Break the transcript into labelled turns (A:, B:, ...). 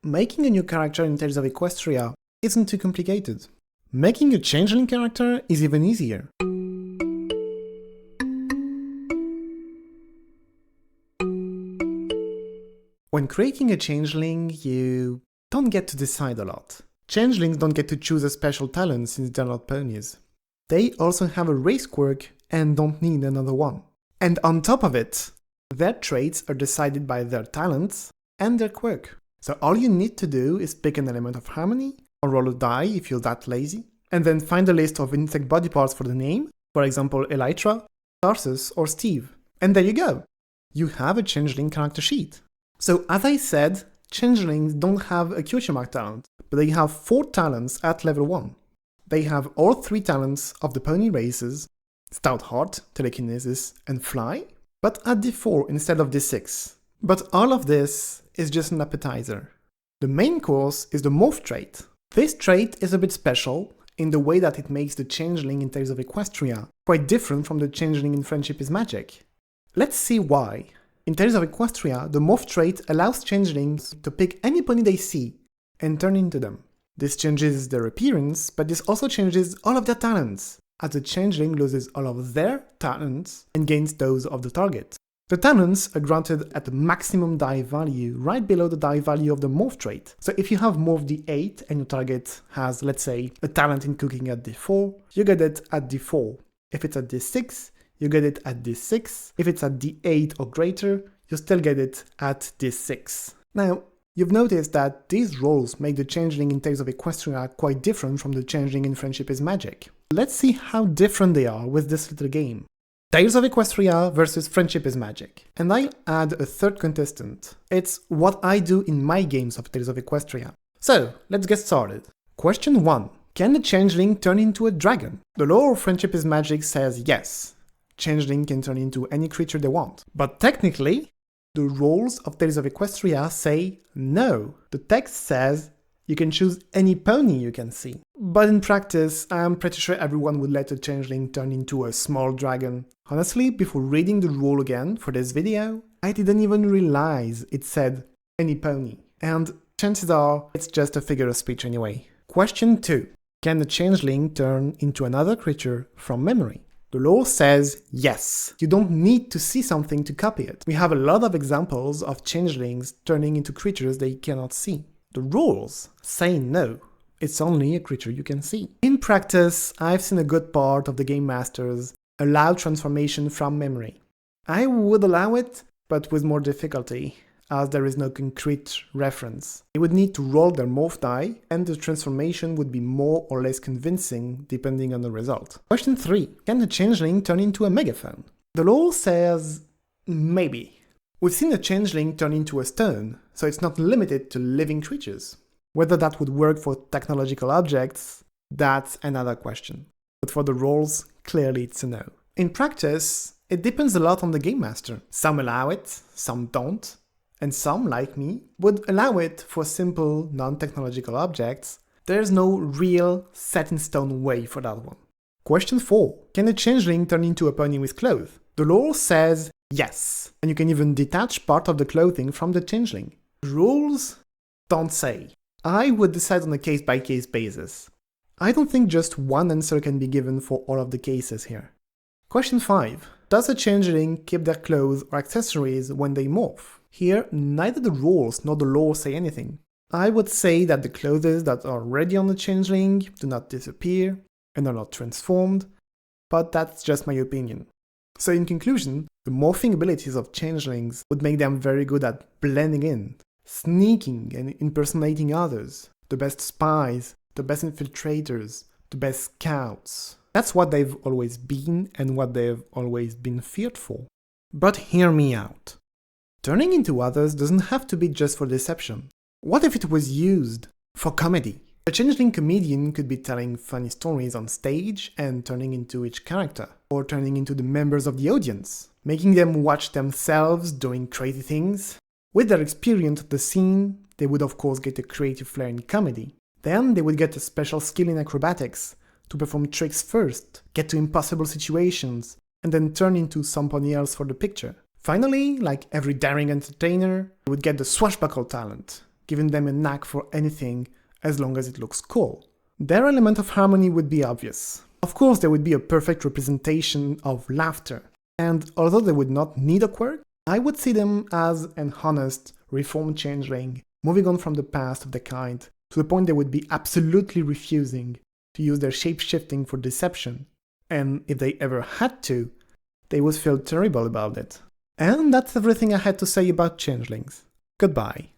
A: Making a new character in Tails of Equestria isn't too complicated. Making a Changeling character is even easier. When creating a Changeling, you don't get to decide a lot. Changelings don't get to choose a special talent since they're not ponies. They also have a race quirk and don't need another one. And on top of it, their traits are decided by their talents and their quirk. So all you need to do is pick an element of harmony, or roll a die if you're that lazy, and then find a list of insect body parts for the name, for example Elytra, Tarsus, or Steve. And there you go! You have a Changeling character sheet. So as I said, Changelings don't have a CutePencilCase talent, but they have 4 talents at level 1. They have all 3 talents of the pony races, Stout Heart, Telekinesis, and Fly, but at D4 instead of D6. But all of this is just an appetizer. The main course is the Morph trait. This trait is a bit special in the way that it makes the Changeling in Tails of Equestria quite different from the Changeling in Friendship is Magic. Let's see why. In Tails of Equestria, the Morph trait allows Changelings to pick any pony they see and turn into them. This changes their appearance, but this also changes all of their talents, as the Changeling loses all of their talents and gains those of the target. The talents are granted at the maximum die value, right below the die value of the Morph trait. So if you have Morph D8 and your target has, let's say, a talent in cooking at D4, you get it at D4. If it's at D6, you get it at D6. If it's at D8 or greater, you still get it at D6. Now, you've noticed that these roles make the Changeling in Tails of Equestria quite different from the Changeling in Friendship is Magic. Let's see how different they are with this little game. Tails of Equestria versus Friendship is Magic. And I add a third contestant. It's what I do in my games of Tails of Equestria. So, let's get started. Question 1. Can the Changeling turn into a dragon? The lore of Friendship is Magic says yes. Changeling can turn into any creature they want. But technically, the rules of Tails of Equestria say no. The text says you can choose any pony you can see. But in practice, I'm pretty sure everyone would let a Changeling turn into a small dragon. Honestly, before reading the rule again for this video, I didn't even realize it said any pony. And chances are, it's just a figure of speech anyway. Question 2. Can a Changeling turn into another creature from memory? The law says yes. You don't need to see something to copy it. We have a lot of examples of Changelings turning into creatures they cannot see. The rules say no. It's only a creature you can see. In practice, I've seen a good part of the game masters allow transformation from memory. I would allow it, but with more difficulty, as there is no concrete reference. They would need to roll their morph die, and the transformation would be more or less convincing depending on the result. Question 3. Can the Changeling turn into a megaphone? The law says maybe. We've seen a Changeling turn into a stone, so it's not limited to living creatures. Whether that would work for technological objects, that's another question. But for the roles, clearly it's a no. In practice, it depends a lot on the game master. Some allow it, some don't, and some, like me, would allow it for simple, non-technological objects. There's no real set-in-stone way for that one. Question 4. Can a Changeling turn into a pony with clothes? The lore says yes, and you can even detach part of the clothing from the Changeling. Rules don't say. I would decide on a case-by-case basis. I don't think just one answer can be given for all of the cases here. Question 5. Does a Changeling keep their clothes or accessories when they morph? Here, neither the rules nor the lore say anything. I would say that the clothes that are already on the Changeling do not disappear and are not transformed, but that's just my opinion. So in conclusion, the morphing abilities of Changelings would make them very good at blending in, sneaking and impersonating others, the best spies, the best infiltrators, the best scouts. That's what they've always been and what they've always been feared for. But hear me out. Turning into others doesn't have to be just for deception. What if it was used for comedy? A Changeling comedian could be telling funny stories on stage and turning into each character, or turning into the members of the audience, making them watch themselves doing crazy things. With their experience of the scene, they would of course get a creative flair in comedy. Then they would get a special skill in acrobatics, to perform tricks first, get to impossible situations, and then turn into somebody else for the picture. Finally, like every daring entertainer, they would get the swashbuckle talent, giving them a knack for anything as long as it looks cool. Their element of harmony would be obvious. Of course, there would be a perfect representation of laughter, and although they would not need a quirk, I would see them as an honest, reformed changeling, moving on from the past of the kind, to the point they would be absolutely refusing to use their shape-shifting for deception, and if they ever had to, they would feel terrible about it. And that's everything I had to say about changelings. Goodbye.